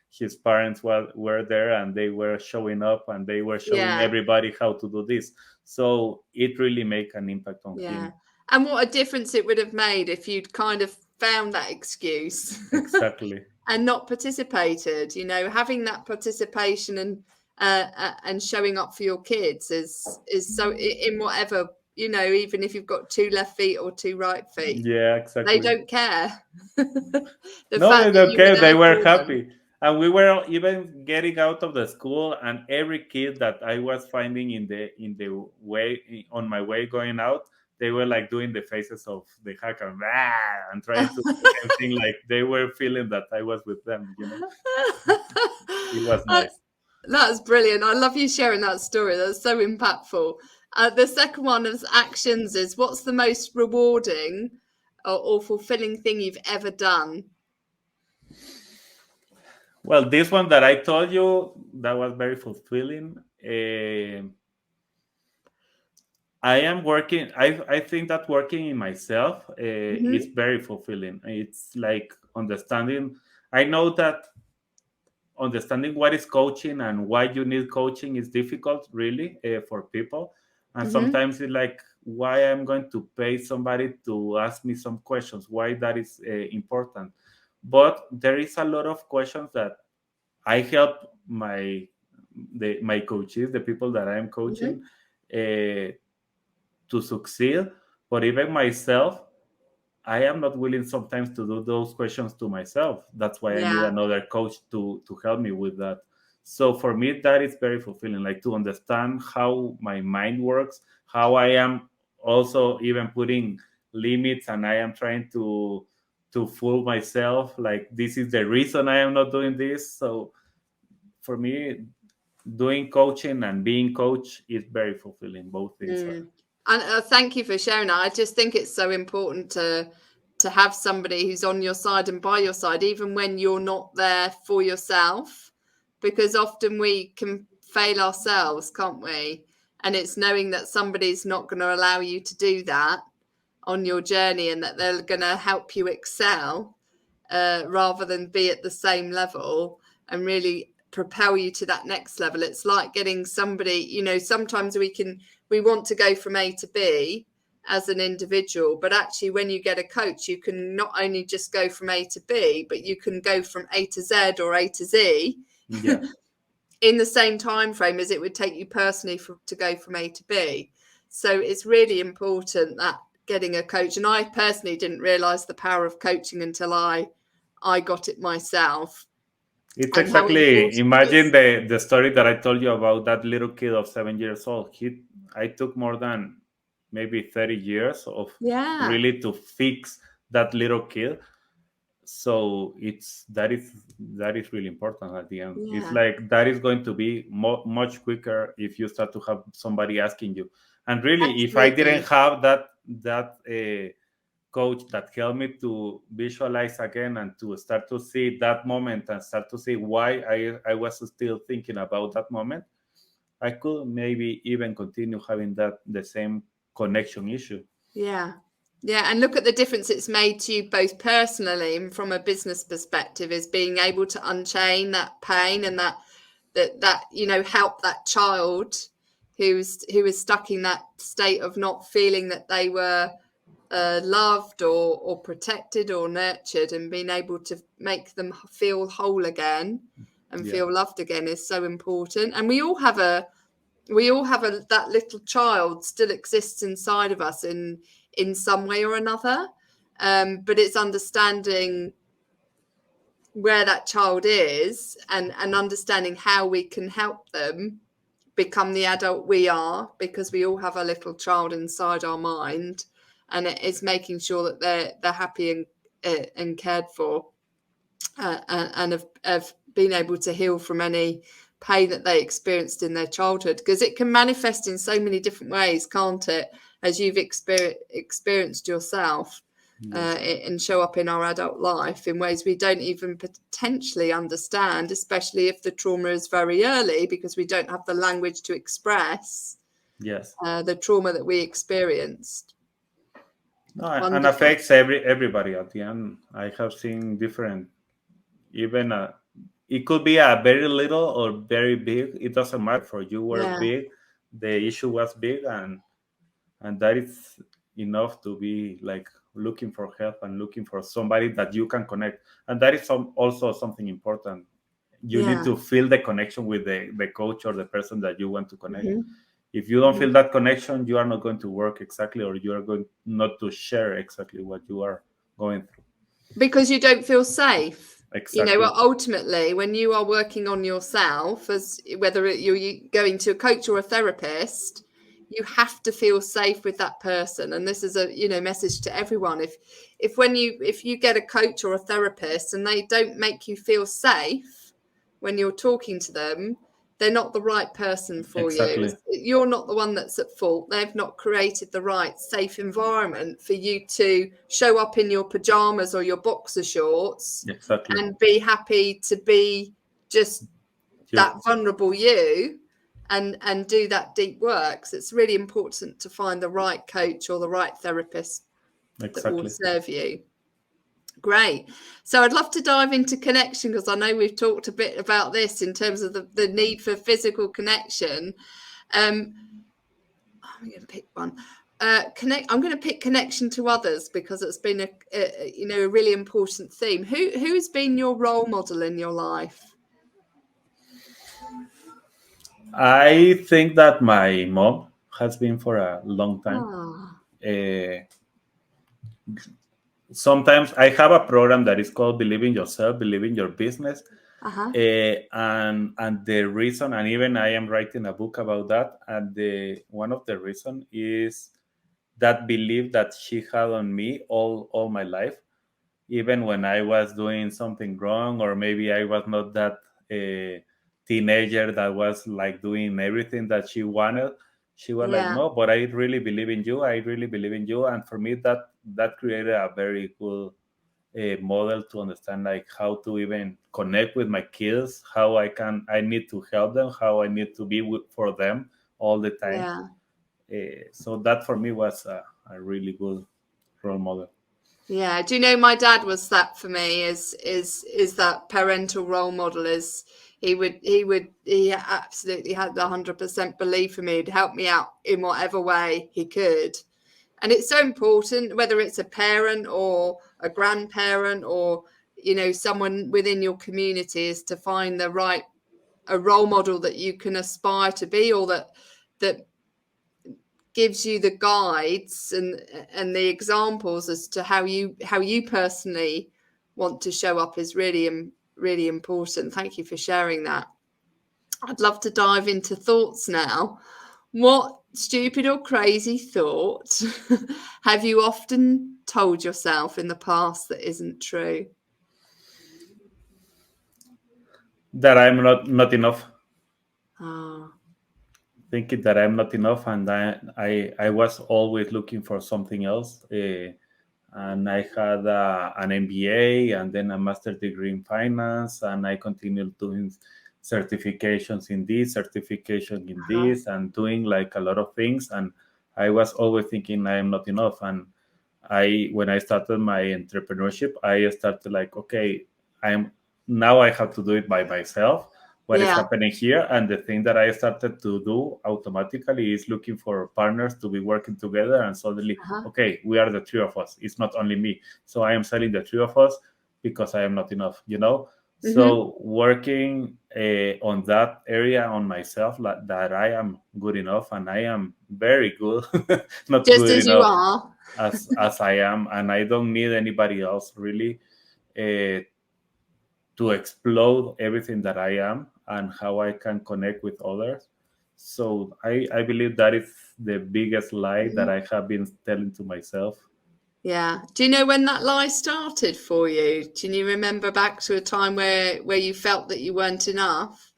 his parents were there, and they were showing up, and they were showing everybody how to do this. So it really made an impact on him. And what a difference it would have made if you'd kind of found that excuse. Exactly. And not participated. Having that participation and showing up for your kids is so, in whatever, even if you've got 2 left feet or 2 right feet. Yeah, exactly. They don't care. They don't care. They were happy. And we were even getting out of the school, and every kid that I was finding in the way on my way going out, they were like doing the faces of the haka and trying to do everything like they were feeling that I was with them. It was nice. That's brilliant. I love you sharing that story. That's so impactful. The second one is actions. Is what's the most rewarding or fulfilling thing you've ever done? Well, this one that I told you, that was very fulfilling. I am working. I think that working in myself is very fulfilling. It's like understanding. I know that understanding what is coaching and why you need coaching is difficult, really, for people. And sometimes it's like, why I'm going to pay somebody to ask me some questions, why that is important. But there is a lot of questions that I help my coaches, the people that I am coaching, to succeed. But even myself, I am not willing sometimes to do those questions to myself. That's why I need Yeah. another coach to help me with that. So for me, that is very fulfilling, like to understand how my mind works, how I am also even putting limits, and I am trying to fool myself like this is the reason I am not doing this. So for me, doing coaching and being coach is very fulfilling. Both things are. And thank you for sharing that. I just think it's so important to have somebody who's on your side and by your side, even when you're not there for yourself, because often we can fail ourselves, can't we? And it's knowing that somebody's not going to allow you to do that on your journey, and that they're going to help you excel rather than be at the same level and really propel you to that next level. It's like getting somebody, sometimes we want to go from A to B as an individual, but actually when you get a coach, you can not only just go from A to B, but you can go from A to Z or A to Z in the same time frame as it would take you personally to go from A to B. So it's really important that getting a coach, and I personally didn't realize the power of coaching until I got it myself. It's And how exactly, important it imagine is. the story that I told you about that little kid of 7 years old. I took more than maybe 30 years of Yeah. really to fix that little kid. So that is really important at the end. It's Yeah. like that is going to be much quicker if you start to have somebody asking you. And really, if I didn't Absolutely. have that coach that helped me to visualize again and to start to see that moment and start to see why I was still thinking about that moment, I could maybe even continue having the same connection issue. Yeah. Yeah. And look at the difference it's made to you both personally and from a business perspective, is being able to unchain that pain and that help that child who is stuck in that state of not feeling that they were loved or protected or nurtured, and being able to make them feel whole again and Yeah. feel loved again is so important. And we all have that little child still exists inside of us in some way or another, but it's understanding where that child is and understanding how we can help them become the adult we are, because we all have a little child inside our mind, and it's making sure that they're happy and cared for, and have been able to heal from any pain that they experienced in their childhood, because it can manifest in so many different ways, can't it, as you've experienced yourself, Yes. and show up in our adult life in ways we don't even potentially understand, especially if the trauma is very early, because we don't have the language to express Yes. the trauma that we experienced. No, and Wonderful. affects everybody at the end. I have seen different, even it could be a very little or very big. It doesn't matter. For you were Yeah. big, the issue was big, and that is enough to be like looking for help and looking for somebody that you can connect. And that is also something important. You need Yeah. to feel the connection with the coach or the person that you want to connect. Mm-hmm. If you don't feel that connection, you are not going to work exactly, or you are going not to share exactly what you are going through. Because you don't feel safe. Exactly. Ultimately, when you are working on yourself, as whether you're going to a coach or a therapist, you have to feel safe with that person. And this is a message to everyone. If you get a coach or a therapist and they don't make you feel safe when you're talking to them, they're not the right person for you. Exactly. You're not the one that's at fault. They've not created the right safe environment for you to show up in your pajamas or your boxer shorts Exactly. and be happy to be just that You. vulnerable you and do that deep work. So it's really important to find the right coach or the right therapist that will Exactly. serve you. Great. So I'd love to dive into connection, because I know we've talked a bit about this in terms of the need for physical connection. I'm going to pick one. I'm going to pick connection to others, because it's been a really important theme. Who's been your role model in your life? I think that my mom has been for a long time. Ah, Uh, Sometimes I have a program that is called Believe in Yourself, Believe in Your Business. uh-huh. And the reason, and even I am writing a book about that, and one of the reason is that belief that she had on me all my life, even when I was doing something wrong, or maybe I was not that teenager that was like doing everything that she wanted. She was like, Yeah, no, but I really believe in you. I really believe in you. And for me, that created a very cool model to understand like how to even connect with my kids, how I need to help them, how I need to be for them all the time. yeah. So that for me was a really good role model. Yeah, do you know, my dad was that for me, is that parental role model. Is he absolutely had 100% belief in me. He'd help me out in whatever way he could. And it's so important, whether it's a parent or a grandparent or, someone within your community, is to find a role model that you can aspire to be, or that gives you the guides and the examples as to how you personally want to show up, is really important. Thank you for sharing that. I'd love to dive into thoughts now. What stupid or crazy thought have you often told yourself in the past that isn't true? That I'm not enough, Ah, thinking that I'm not enough, and I was always looking for something else. And I had an MBA and then a master's degree in finance, and I continued doing certifications in this, certification in uh-huh. this, and doing like a lot of things. And I was always thinking I am not enough. And when I started my entrepreneurship, I started like, okay, I have to do it by myself. What is Yeah. happening here? And the thing that I started to do automatically is looking for partners to be working together. And suddenly, Uh-huh. okay, we are the three of us. It's not only me. So I am selling the three of us because I am not enough. Mm-hmm. So working on that area on myself, like, that I am good enough, and I am very good, not Just good as you enough are. as I am, and I don't need anybody else really uh, to explode everything that I am and how I can connect with others. So I believe that is the biggest lie that Mhm. I have been telling to myself. Yeah. Do you know when that lie started for you? Can you remember back to a time where you felt that you weren't enough?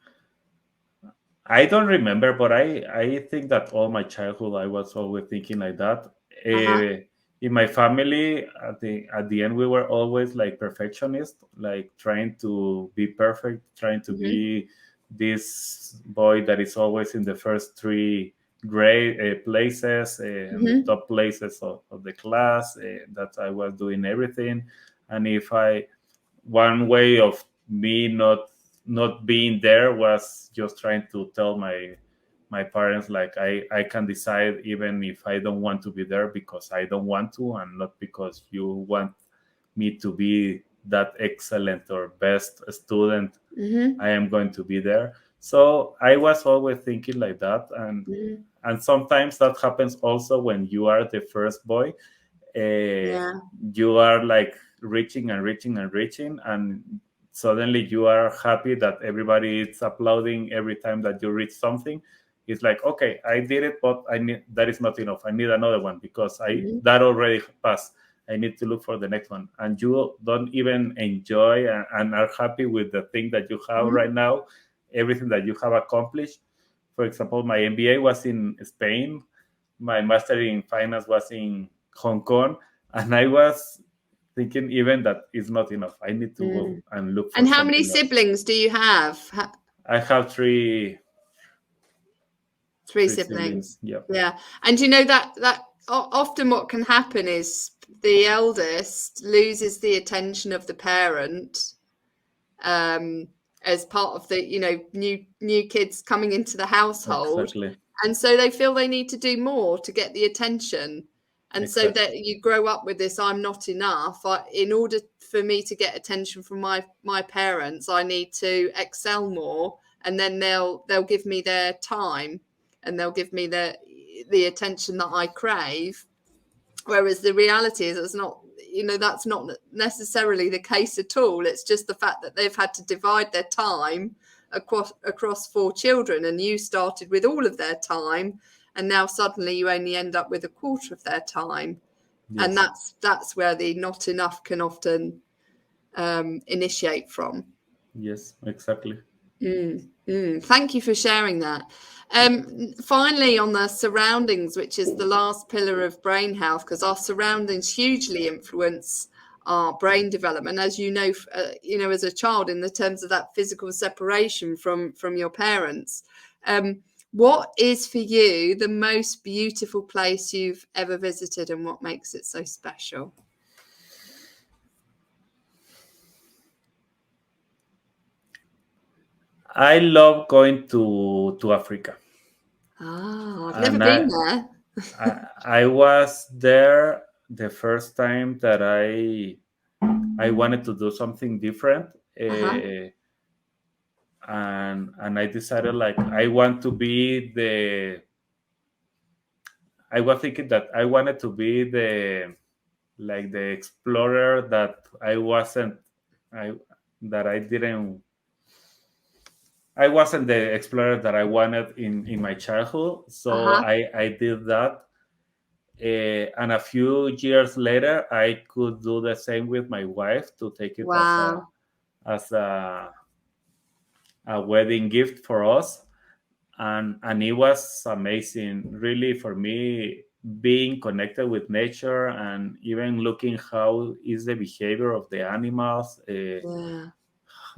I don't remember, but I think that all my childhood I was always thinking like that. Uh-huh. In my family, at the end, we were always like perfectionists, like trying to be perfect, trying to Mm-hmm. be this boy that is always in the first three grade places, and the Mm-hmm. top places of the class. That I was doing everything, and if I one way of me not being there was just trying to tell my parents like I can decide even if I don't want to be there, because I don't want to, and not because you want me to be that excellent or best student. Mm-hmm. I am going to be there. So I was always thinking like that, Mm-hmm. and sometimes that happens also when you are the first boy. uh, Yeah. you are like reaching and reaching and reaching, and suddenly you are happy that everybody is applauding every time that you reach something. It's like, okay, I did it, but I need that is not enough. I need another one because I Mm-hmm. that already passed. I need to look for the next one, and you don't even enjoy and are happy with the thing that you have Mm-hmm. right now. everything that you have accomplished. For example, my MBA was in Spain, my master in finance was in Hong Kong, and I was thinking even that is not enough. I need to go and look for And how many something else. siblings do you have? I have three siblings. Yeah. Yeah. And you know that often what can happen is the eldest loses the attention of the parent, as part of the, you know, new kids coming into the household. Exactly. And so they feel they need to do more to get the attention. And so Exactly. that you grow up with this, I'm not enough. In order for me to get attention from my parents, I need to excel more, and then they'll give me their time, and they'll give me the attention that I crave. Whereas the reality is it's not, you know, that's not necessarily the case at all. It's just the fact that they've had to divide their time across 4 children, and you started with all of their time, and now suddenly you only end up with a quarter of their time. Yes. And that's where the not enough can often initiate from. Yes, exactly. Thank you for sharing that. Finally, on the surroundings, which is the last pillar of brain health, because our surroundings hugely influence our brain development, as you know, as a child, in the terms of that physical separation from your parents. What is for you the most beautiful place you've ever visited, and what makes it so special? I love going to Africa. I've And never been there. I was there the first time that I wanted to do something different, and I decided like I want to be the. I was thinking that I wanted to be the explorer that I wasn't. I that I didn't. I wasn't the explorer that I wanted in my childhood, so I did that. And a few years later, I could do the same with my wife to take it as a wedding gift for us, and it was amazing, really, for me, being connected with nature and even looking how is the behavior of the animals.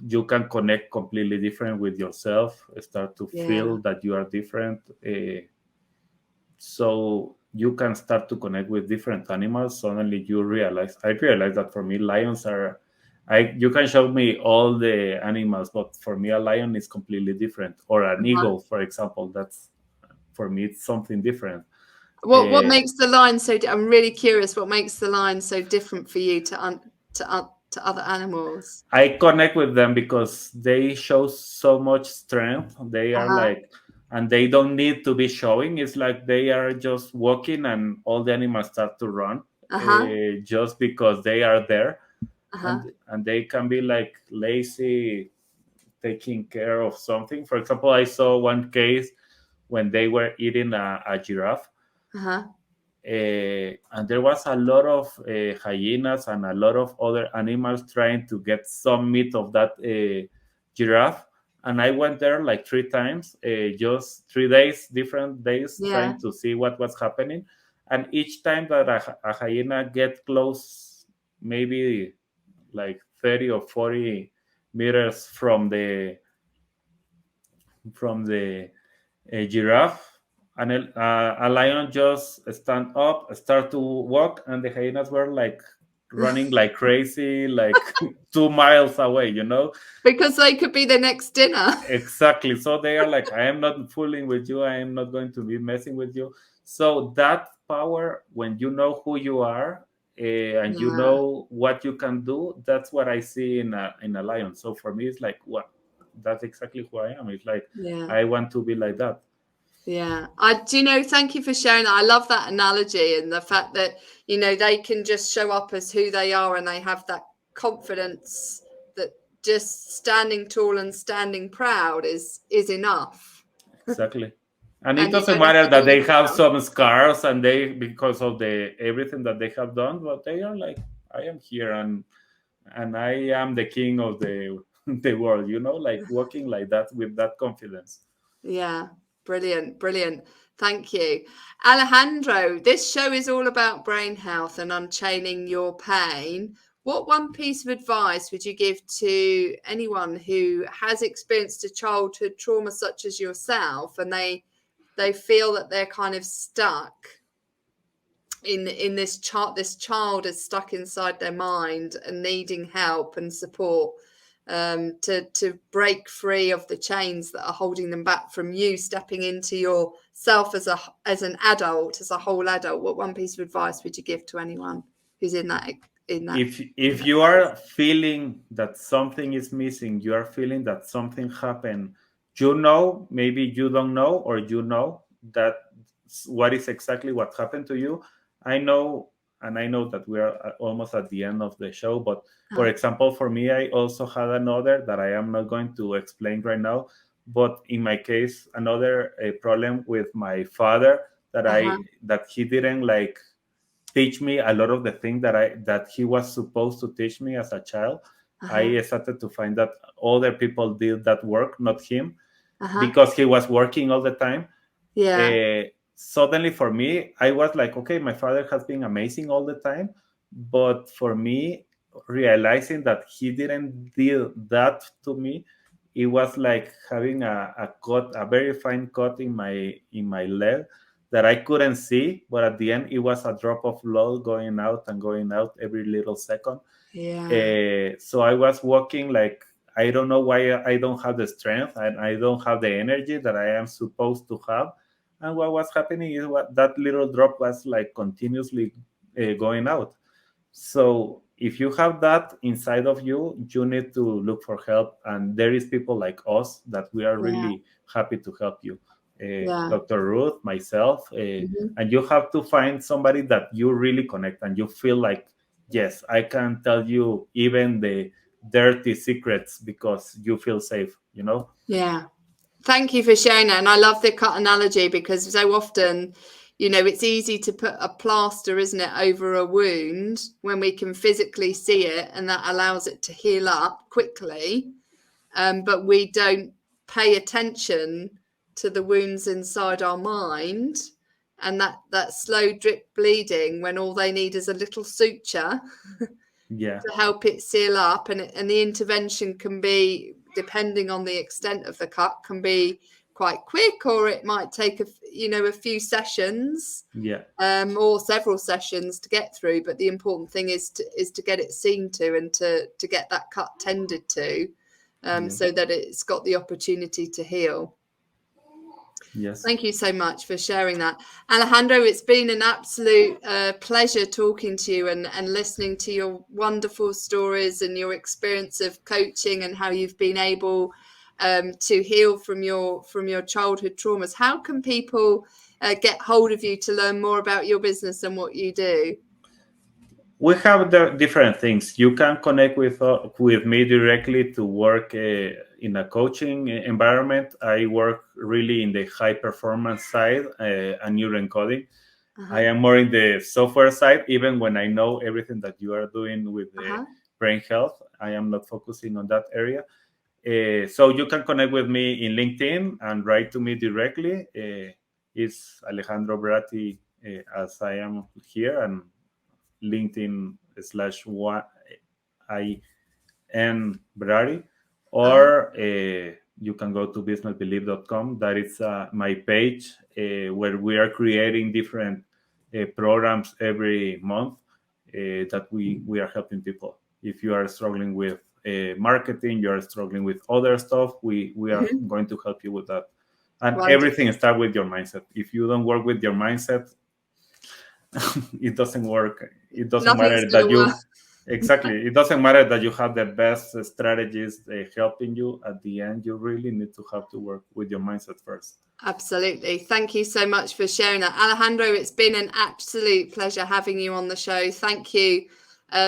You can connect completely different with yourself, start to feel that you are different. So you can start to connect with different animals. Suddenly I realized that for me, lions are, you can show me all the animals, but for me, a lion is completely different. Or an eagle, for example, that's, for me, it's something different. What makes the lion so, I'm really curious, what makes the lion so different for you to other animals? I connect with them because they show so much strength. They are like, and they don't need to be showing. It's like they are just walking and all the animals start to run just because they are there. And they can be like lazy, taking care of something. For example, I saw one case when they were eating a giraffe. And there was a lot of hyenas and a lot of other animals trying to get some meat of that giraffe. And I went there like 3 times, just 3 days, different days, trying to see what was happening. And each time that a hyena get close, maybe like 30 or 40 meters from the giraffe, and a lion just stand up, start to walk, and the hyenas were like running like crazy, like 2 miles away, because they could be the next dinner. Exactly. So they are like, I am not fooling with you, I am not going to be messing with you. So that power, when you know who you are, and you know what you can do, that's what I see in a lion. So for me, it's like, what, that's exactly who I am. It's like, I want to be like that. Thank you for sharing that. I love that analogy, and the fact that, they can just show up as who they are, and they have that confidence that just standing tall and standing proud is enough. Exactly. And it doesn't matter that they have some scars and because of everything that they have done, but they are like, I am here and I am the king of the the world, like walking like that with that confidence. Yeah, brilliant. Thank you. Alejandro, this show is all about brain health and unchaining your pain. What one piece of advice would you give to anyone who has experienced a childhood trauma such as yourself, and they feel that they're kind of stuck in this child is stuck inside their mind and needing help and support, to break free of the chains that are holding them back from you stepping into yourself as an adult, as a whole adult? What one piece of advice would you give to anyone who's in that If you are feeling that something is missing, you are feeling that something happened, maybe you don't know, or that what is exactly what happened to you. I know, and I know that we are almost at the end of the show, but for example, for me, I also had another that I am not going to explain right now, but in my case, another problem with my father, that he didn't like teach me a lot of the things that he was supposed to teach me as a child. I started to find that other people did that work, not him, because he was working all the time. Suddenly for me, I was like, okay, my father has been amazing all the time, but for me, realizing that he didn't do that to me, it was like having a cut, a very fine cut in my leg that I couldn't see, but at the end it was a drop of blood going out and going out every little second. So I was walking like, I don't know why I don't have the strength and I don't have the energy that I am supposed to have. And what was happening is that little drop was like continuously going out. So if you have that inside of you, you need to look for help. And there is people like us that we are really happy to help you. Dr. Ruth, myself, and you have to find somebody that you really connect and you feel like, yes, I can tell you even the dirty secrets because you feel safe, Yeah. Thank you for sharing that. And I love the cut analogy, because so often, it's easy to put a plaster, isn't it, over a wound when we can physically see it, and that allows it to heal up quickly. But we don't pay attention to the wounds inside our mind, and that slow drip bleeding, when all they need is a little suture to help it seal up. And the intervention can be, depending on the extent of the cut, can be quite quick, or it might take a few sessions, or several sessions to get through. But the important thing is to get it seen to, and to get that cut tended to, so that it's got the opportunity to heal. Yes. Thank you so much for sharing that. Alejandro, it's been an absolute pleasure talking to you and listening to your wonderful stories and your experience of coaching and how you've been able to heal from your childhood traumas. How can people get hold of you to learn more about your business and what you do? We have the different things. You can connect with me directly to work in a coaching environment. I work really in the high performance side and neuroencoding. I am more in the software side, even when I know everything that you are doing with the brain health. I am not focusing on that area. So you can connect with me in LinkedIn and write to me directly. It's Alejandro Bratti, as I am here, and LinkedIn /IN Bratti, or you can go to businessbelieve.com. That is my page where we are creating different programs every month that we are helping people. If you are struggling with marketing, you are struggling with other stuff, we are going to help you with that. And everything starts with your mindset. If you don't work with your mindset, it doesn't work. It doesn't matter that you it doesn't matter that you have the best strategies helping you. At the end, you really need to have to work with your mindset first. Absolutely. Thank you so much for sharing that, Alejandro. It's been an absolute pleasure having you on the show. Thank you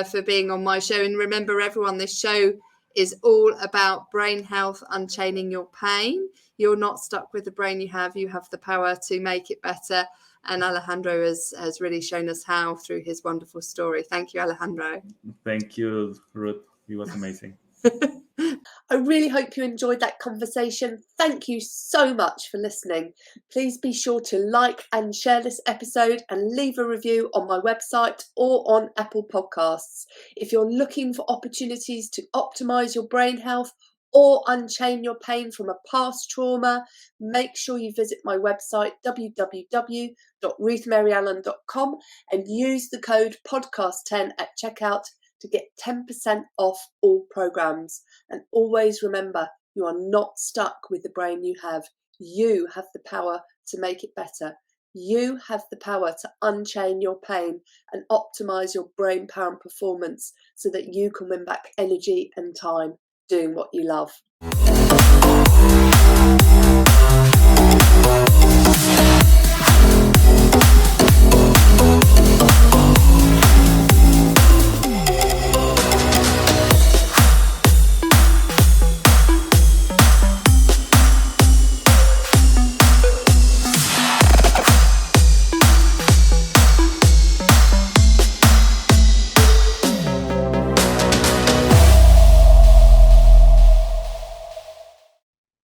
for being on my show. And remember, everyone, this show is all about brain health, unchaining your pain. You're not stuck with the brain you have the power to make it better. And Alejandro has really shown us how through his wonderful story. Thank you, Alejandro. Thank you, Ruth. It was amazing. I really hope you enjoyed that conversation. Thank you so much for listening. Please be sure to like and share this episode and leave a review on my website or on Apple Podcasts. If you're looking for opportunities to optimize your brain health or unchain your pain from a past trauma, make sure you visit my website www.ruthmaryallen.com and use the code podcast10 at checkout to get 10% off all programs. And always remember, you are not stuck with the brain you have. You have the power to make it better. You have the power to unchain your pain and optimize your brain power and performance so that you can win back energy and time doing what you love.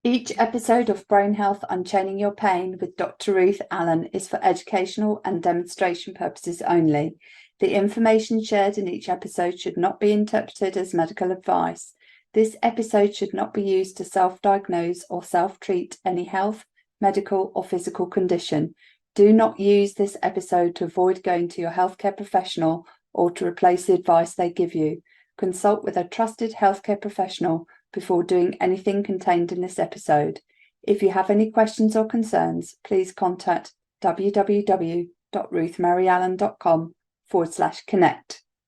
Each episode of Brain Health Unchaining Your Pain with Dr. Ruth Allen is for educational and demonstration purposes only. The information shared in each episode should not be interpreted as medical advice. This episode should not be used to self-diagnose or self-treat any health, medical or physical condition. Do not use this episode to avoid going to your healthcare professional or to replace the advice they give you. Consult with a trusted healthcare professional before doing anything contained in this episode. If you have any questions or concerns, please contact www.ruthmaryallen.com/connect.